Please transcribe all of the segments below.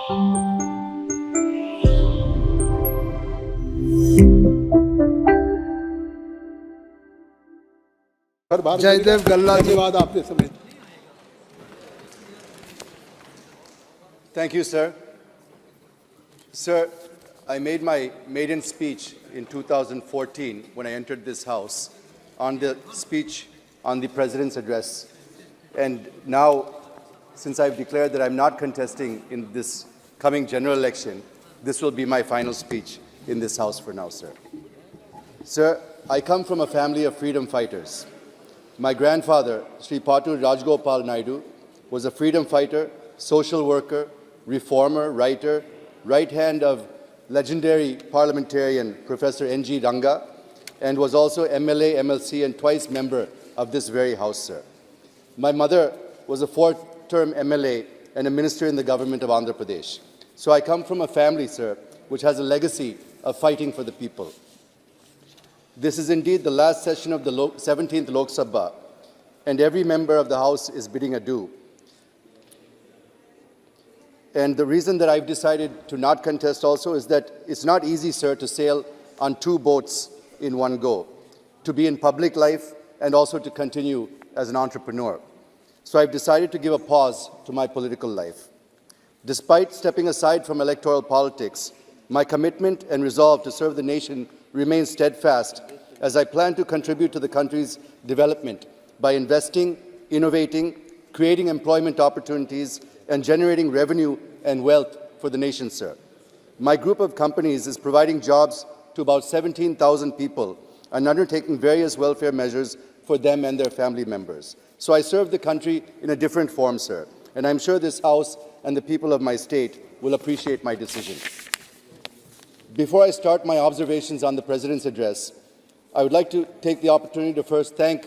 Jayadev, Galla Jayadev. Thank you, sir. Sir, I made my maiden speech in 2014 when I entered this House on the speech on the President's address. And now, since I've declared that I'm not contesting in this coming general election, this will be my final speech in this House for now, sir. Sir, I come from a family of freedom fighters. My grandfather, Sri Patu Rajgopal Naidu, was a freedom fighter, social worker, reformer, writer, right hand of legendary parliamentarian Professor N.G. Ranga, and was also MLA, MLC, and twice member of this very House, sir. My mother was a fourth-term MLA and a minister in the government of Andhra Pradesh. So I come from a family, sir, which has a legacy of fighting for the people. This is indeed the last session of the 17th Lok Sabha, and every member of the House is bidding adieu. And the reason that I've decided to not contest also is that it's not easy, sir, to sail on two boats in one go, to be in public life and also to continue as an entrepreneur. So I've decided to give a pause to my political life. Despite stepping aside from electoral politics, my commitment and resolve to serve the nation remains steadfast as I plan to contribute to the country's development by investing, innovating, creating employment opportunities, and generating revenue and wealth for the nation, sir. My group of companies is providing jobs to about 17,000 people and undertaking various welfare measures for them and their family members. So I serve the country in a different form, sir, and I'm sure this House and the people of my state will appreciate my decision. Before I start my observations on the President's address, I would like to take the opportunity to first thank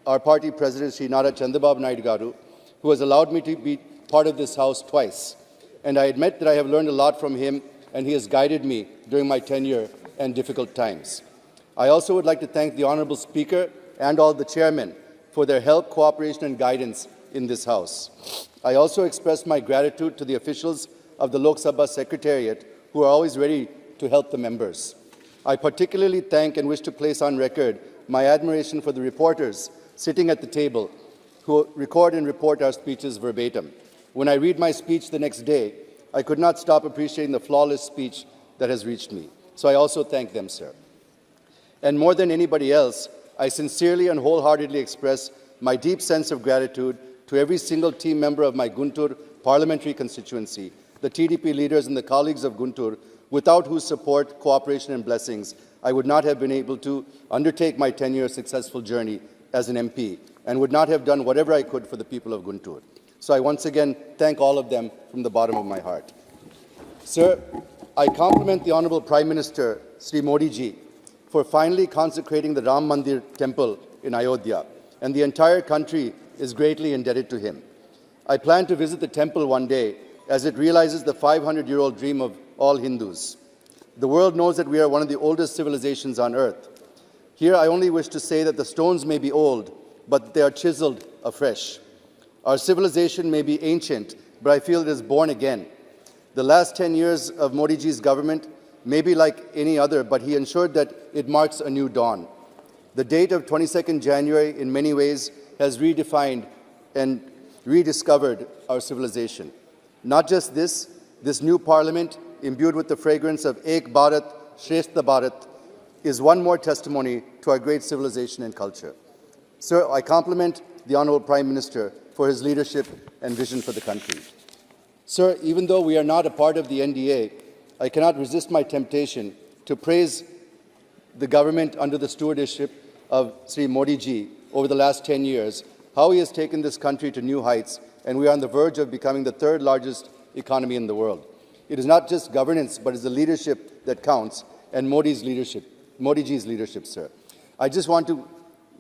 our party President, Sri Nara Chandrababu Naidu Garu, who has allowed me to be part of this House twice. And I admit that I have learned a lot from him, and he has guided me during my tenure and difficult times. I also would like to thank the Honourable Speaker and all the chairmen for their help, cooperation, and guidance in this House. I also express my gratitude to the officials of the Lok Sabha Secretariat, who are always ready to help the members. I particularly thank and wish to place on record my admiration for the reporters sitting at the table who record and report our speeches verbatim. When I read my speech the next day, I could not stop appreciating the flawless speech that has reached me. So I also thank them, sir. And more than anybody else, I sincerely and wholeheartedly express my deep sense of gratitude to every single team member of my Guntur parliamentary constituency, the TDP leaders and the colleagues of Guntur, without whose support, cooperation, and blessings, I would not have been able to undertake my 10-year successful journey as an MP and would not have done whatever I could for the people of Guntur. So I once again thank all of them from the bottom of my heart. Sir, I compliment the Honourable Prime Minister, Sri Modi ji, for finally consecrating the Ram Mandir temple in Ayodhya, and the entire country is greatly indebted to him. I plan to visit the temple one day as it realizes the 500-year-old dream of all Hindus. The world knows that we are one of the oldest civilizations on earth. Here I only wish to say that the stones may be old, but they are chiseled afresh. Our civilization may be ancient, but I feel it is born again. The last 10 years of Modi ji's government may be like any other, but he ensured that it marks a new dawn. The date of 22nd January in many ways has redefined and rediscovered our civilization. Not just this new parliament, imbued with the fragrance of Ek Bharat, Shrestha Bharat, is one more testimony to our great civilization and culture. Sir, I compliment the Honourable Prime Minister for his leadership and vision for the country. Sir, even though we are not a part of the NDA, I cannot resist my temptation to praise the government under the stewardship of Sri Modi ji over the last 10 years, how he has taken this country to new heights, and we are on the verge of becoming the third largest economy in the world. It is not just governance, but it's the leadership that counts, and Modi ji's leadership, sir. I just want to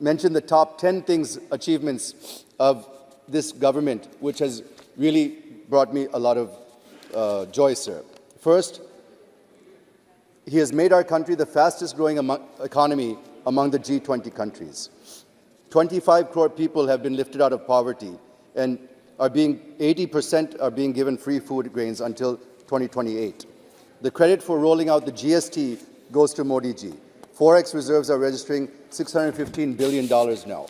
mention the top 10 achievements of this government, which has really brought me a lot of joy, sir. First, he has made our country the fastest growing economy among the G20 countries. 25 crore people have been lifted out of poverty, and 80% are being given free food grains until 2028. The credit for rolling out the GST goes to Modi ji. Forex reserves are registering $615 billion now.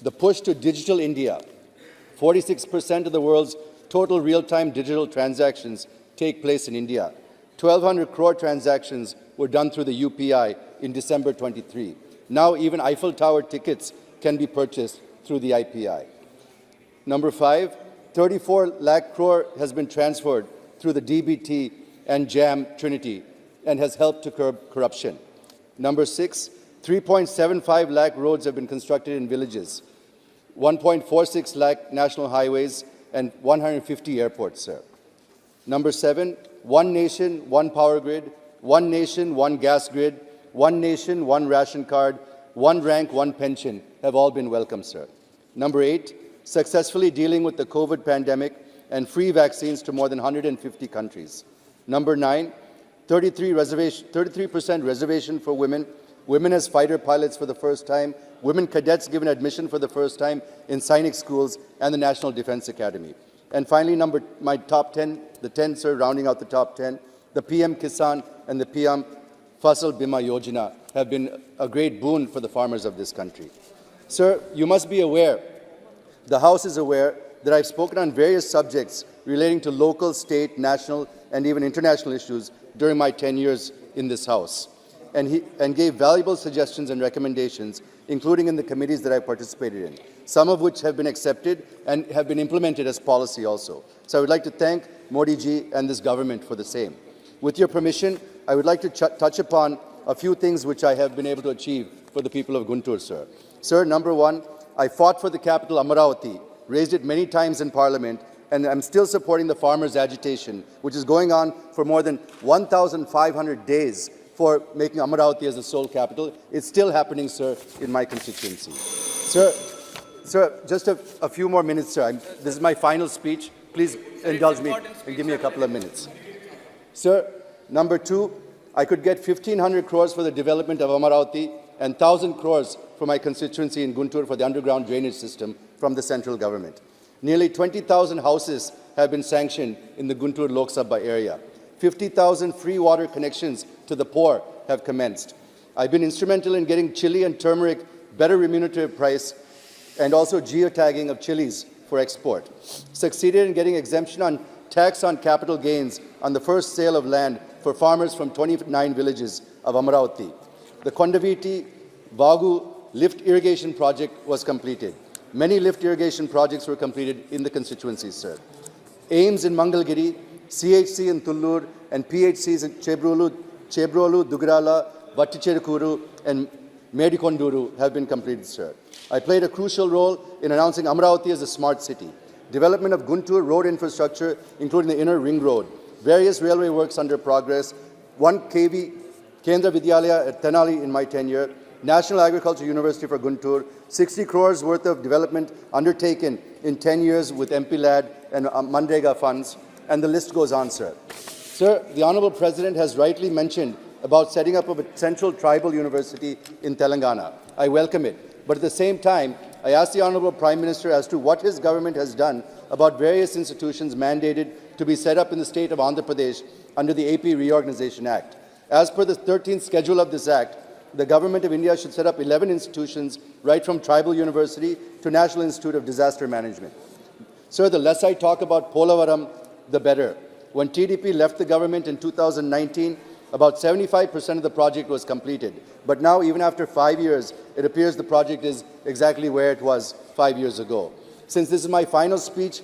The push to digital India. 46% of the world's total real-time digital transactions take place in India. 1,200 crore transactions were done through the UPI in December 23. Now even Eiffel Tower tickets can be purchased through the IPI. Number 5, 34 lakh crore has been transferred through the DBT and JAM Trinity and has helped to curb corruption. Number 6, 3.75 lakh roads have been constructed in villages, 1.46 lakh national highways, and 150 airports, sir. Number 7, one nation, one power grid, one nation, one gas grid, one nation, one ration card, one rank, one pension have all been welcome, sir. Number 8, successfully dealing with the COVID pandemic and free vaccines to more than 150 countries. Number 9, 33% reservation for women, women as fighter pilots for the first time, women cadets given admission for the first time in Sainik schools and the National Defense Academy. And finally, my top 10, the 10, sir, rounding out the top 10, the PM Kisan and the PM Fasal Bima Yojana have been a great boon for the farmers of this country. Sir, you must be aware, the House is aware, that I've spoken on various subjects relating to local, state, national, and even international issues during my 10 years in this House, and gave valuable suggestions and recommendations, including in the committees that I participated in, some of which have been accepted and have been implemented as policy also. So I would like to thank Modi ji and this government for the same. With your permission, I would like to touch upon a few things which I have been able to achieve for the people of Guntur, sir. Sir, number 1, I fought for the capital Amaravati, raised it many times in Parliament, and I'm still supporting the farmers' agitation, which is going on for more than 1,500 days for making Amaravati as the sole capital. It's still happening, sir, in my constituency. Sir, just a few more minutes, sir. This is my final speech. Please indulge me and give me a couple of minutes. Sir, number 2, I could get 1,500 crores for the development of Amaravati and 1,000 crores for my constituency in Guntur for the underground drainage system from the central government. Nearly 20,000 houses have been sanctioned in the Guntur Lok Sabha area. 50,000 free water connections to the poor have commenced. I've been instrumental in getting chili and turmeric better remunerative price and also geotagging of chilies for export. Succeeded in getting exemption on tax on capital gains on the first sale of land for farmers from 29 villages of Amaravati. The Kondaviti Vagu lift irrigation project was completed. Many lift irrigation projects were completed in the constituencies, sir. AIMS in Mangalgiri, CHC in Tullur, and PHCs in Chebrolu, Dugrala, Vatticherukuru, and Medikonduru have been completed, sir. I played a crucial role in announcing Amaravati as a smart city. Development of Guntur road infrastructure, including the inner ring road. Various railway works under progress. 1 kV Kendra Vidyalaya at Tenali in my tenure. National Agriculture University for Guntur. 60 crores worth of development undertaken in 10 years with MP LAD and Mandrega funds. And the list goes on, sir. Sir, the Honorable President has rightly mentioned about setting up of a central tribal university in Telangana. I welcome it. But at the same time, I ask the Honorable Prime Minister as to what his government has done about various institutions mandated to be set up in the state of Andhra Pradesh under the AP Reorganization Act. As per the 13th schedule of this Act, the Government of India should set up 11 institutions, right from Tribal University to National Institute of Disaster Management. Sir, the less I talk about Polavaram, the better. When TDP left the government in 2019, about 75% of the project was completed. But now, even after 5 years, it appears the project is exactly where it was 5 years ago. Since this is my final speech,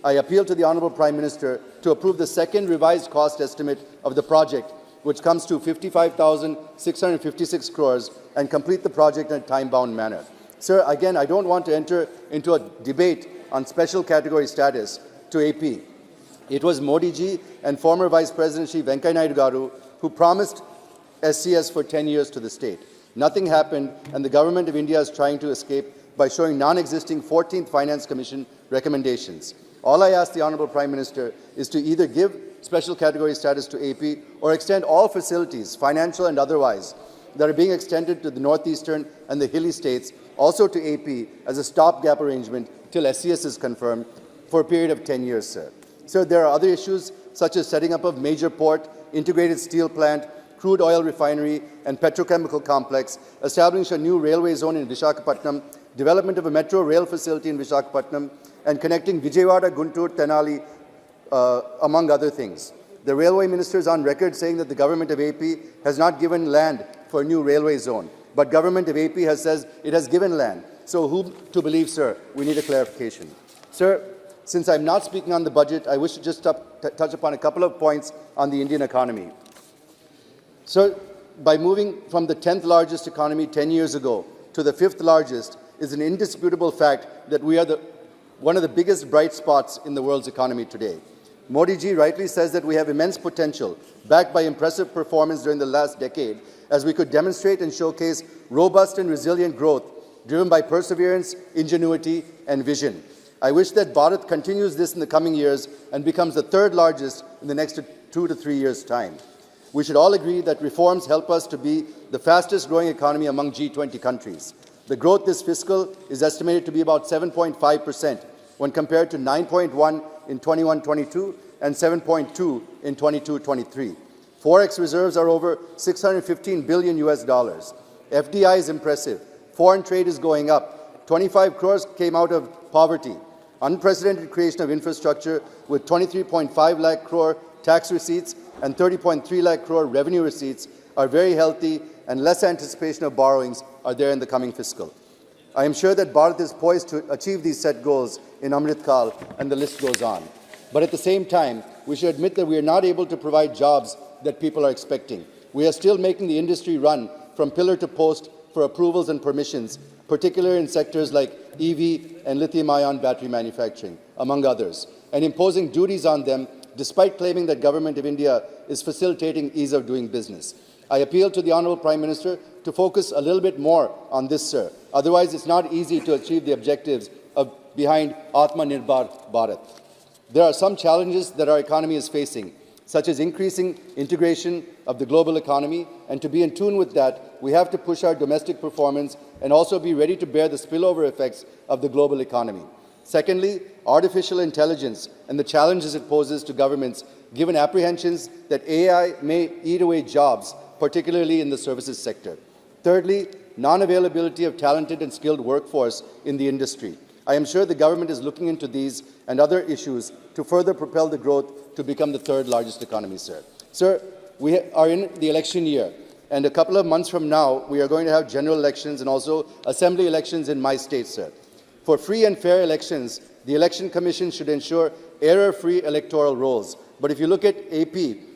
I appeal to the Honorable Prime Minister to approve the second revised cost estimate of the project, which comes to 55,656 crores, and complete the project in a time-bound manner. Sir, again, I don't want to enter into a debate on special category status to AP. It was Modi ji and former Vice President Shri Venkaiah Naidu Garu who promised SCS for 10 years to the state. Nothing happened, and the Government of India is trying to escape by showing non-existing 14th Finance Commission recommendations. All I ask the Honorable Prime Minister is to either give special category status to AP or extend all facilities, financial and otherwise, that are being extended to the northeastern and the hilly states, also to AP as a stopgap arrangement till SCS is confirmed for a period of 10 years, sir. Sir, there are other issues such as setting up a major port, integrated steel plant, crude oil refinery, and petrochemical complex, establishing a new railway zone in Visakhapatnam, development of a metro rail facility in Visakhapatnam, and connecting Vijayawada, Guntur, Tenali, among other things. The railway minister is on record saying that the government of AP has not given land for a new railway zone, but government of AP says it has given land. So whom to believe, sir? We need a clarification. Sir, since I'm not speaking on the budget, I wish to just touch upon a couple of points on the Indian economy. Sir, by moving from the 10th largest economy 10 years ago to the 5th largest is an indisputable fact that we are one of the biggest bright spots in the world's economy today. Modi ji rightly says that we have immense potential, backed by impressive performance during the last decade, as we could demonstrate and showcase robust and resilient growth driven by perseverance, ingenuity, and vision. I wish that Bharat continues this in the coming years and becomes the 3rd largest in the next 2 to 3 years' time. We should all agree that reforms help us to be the fastest growing economy among G20 countries. The growth this fiscal is estimated to be about 7.5% when compared to 9.1 in 21-22 and 7.2 in 22-23. Forex reserves are over $615 billion US. FDI is impressive. Foreign trade is going up. 25 crores came out of poverty. Unprecedented creation of infrastructure with 23.5 lakh crore tax receipts and 30.3 lakh crore revenue receipts are very healthy, and less anticipation of borrowings are there in the coming fiscal. I am sure that Bharat is poised to achieve these set goals in Amrit Kal, and the list goes on. But at the same time, we should admit that we are not able to provide jobs that people are expecting. We are still making the industry run from pillar to post for approvals and permissions, particularly in sectors like EV and lithium-ion battery manufacturing, among others, and imposing duties on them despite claiming that Government of India is facilitating ease of doing business. I appeal to the Honourable Prime Minister to focus a little bit more on this, sir. Otherwise, it's not easy to achieve the objectives behind Atmanirbhar Bharat. There are some challenges that our economy is facing, such as increasing integration of the global economy, and to be in tune with that, we have to push our domestic performance and also be ready to bear the spillover effects of the global economy. Secondly, artificial intelligence and the challenges it poses to governments, given apprehensions that AI may eat away jobs, particularly in the services sector. Thirdly, non-availability of talented and skilled workforce in the industry. I am sure the government is looking into these and other issues to further propel the growth to become the 3rd largest economy, sir. Sir, we are in the election year, and a couple of months from now, we are going to have general elections and also assembly elections in my state, sir. For free and fair elections, the Election Commission should ensure error-free electoral rolls. But if you look at AP,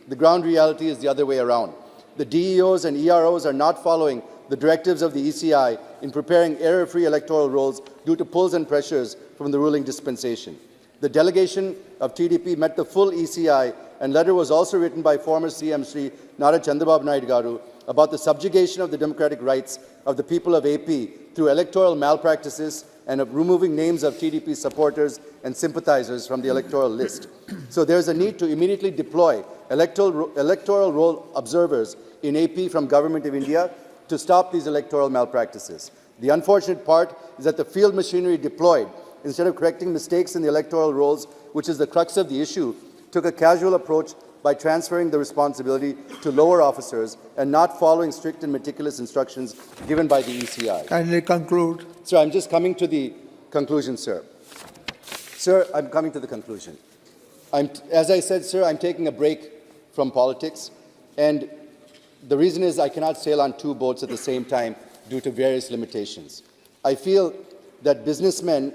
the ground reality is the other way around. The DEOs and EROs are not following the directives of the ECI in preparing error-free electoral rolls due to pulls and pressures from the ruling dispensation. The delegation of TDP met the full ECI, and letter was also written by former CM Sri Nara Chandrababu Naidu Garu about the subjugation of the democratic rights of the people of AP through electoral malpractices and of removing names of TDP supporters and sympathizers from the electoral list. So there is a need to immediately deploy electoral roll observers in AP from Government of India to stop these electoral malpractices. The unfortunate part is that the field machinery deployed, instead of correcting mistakes in the electoral rolls, which is the crux of the issue, took a casual approach by transferring the responsibility to lower officers and not following strict and meticulous instructions given by the ECI. Kindly conclude. Sir, I'm just coming to the conclusion, sir. Sir, I'm coming to the conclusion. As I said, sir, I'm taking a break from politics, and the reason is I cannot sail on 2 boats at the same time due to various limitations. I feel that businessmen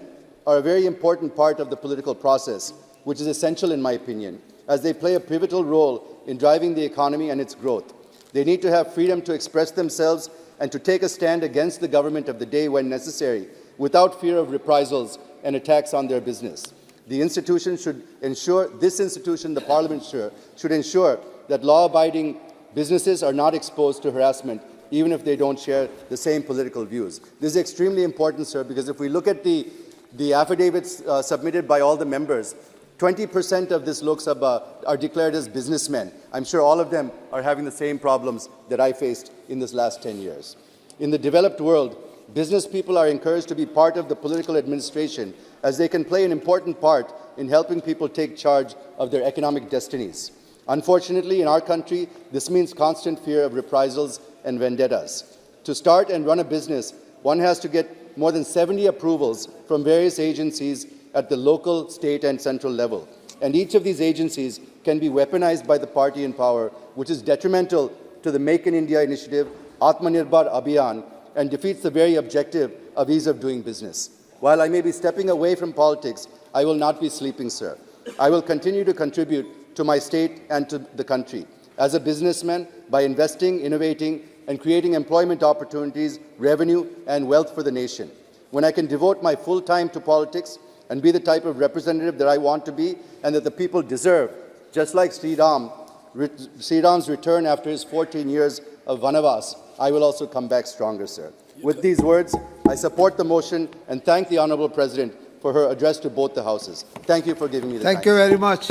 are a very important part of the political process, which is essential in my opinion, as they play a pivotal role in driving the economy and its growth. They need to have freedom to express themselves and to take a stand against the government of the day when necessary, without fear of reprisals and attacks on their business. The institution should ensure, the Parliament should ensure that law-abiding businesses are not exposed to harassment, even if they don't share the same political views. This is extremely important, sir, because if we look at the affidavits submitted by all the members, 20% of this Lok Sabha are declared as businessmen. I'm sure all of them are having the same problems that I faced in this last 10 years. In the developed world, Business people are encouraged to be part of the political administration as they can play an important part in helping people take charge of their economic destinies. Unfortunately, in our country, this means constant fear of reprisals and vendettas. To start and run a business, one has to get more than 70 approvals from various agencies at the local, state, and central level. And each of these agencies can be weaponized by the party in power, which is detrimental to the Make in India initiative, Atmanirbhar Abhiyan, and defeats the very objective of ease of doing business. While I may be stepping away from politics, I will not be sleeping, sir. I will continue to contribute to my state and to the country as a businessman by investing, innovating, and creating employment opportunities, revenue, and wealth for the nation. When I can devote my full time to politics and be the type of representative that I want to be and that the people deserve, just like Sri Ram's return after his 14 years of Vanavas, I will also come back stronger, sir. With these words, I support the motion and thank the Honourable President for her address to both the Houses. Thank you for giving me the time. Thank you very much.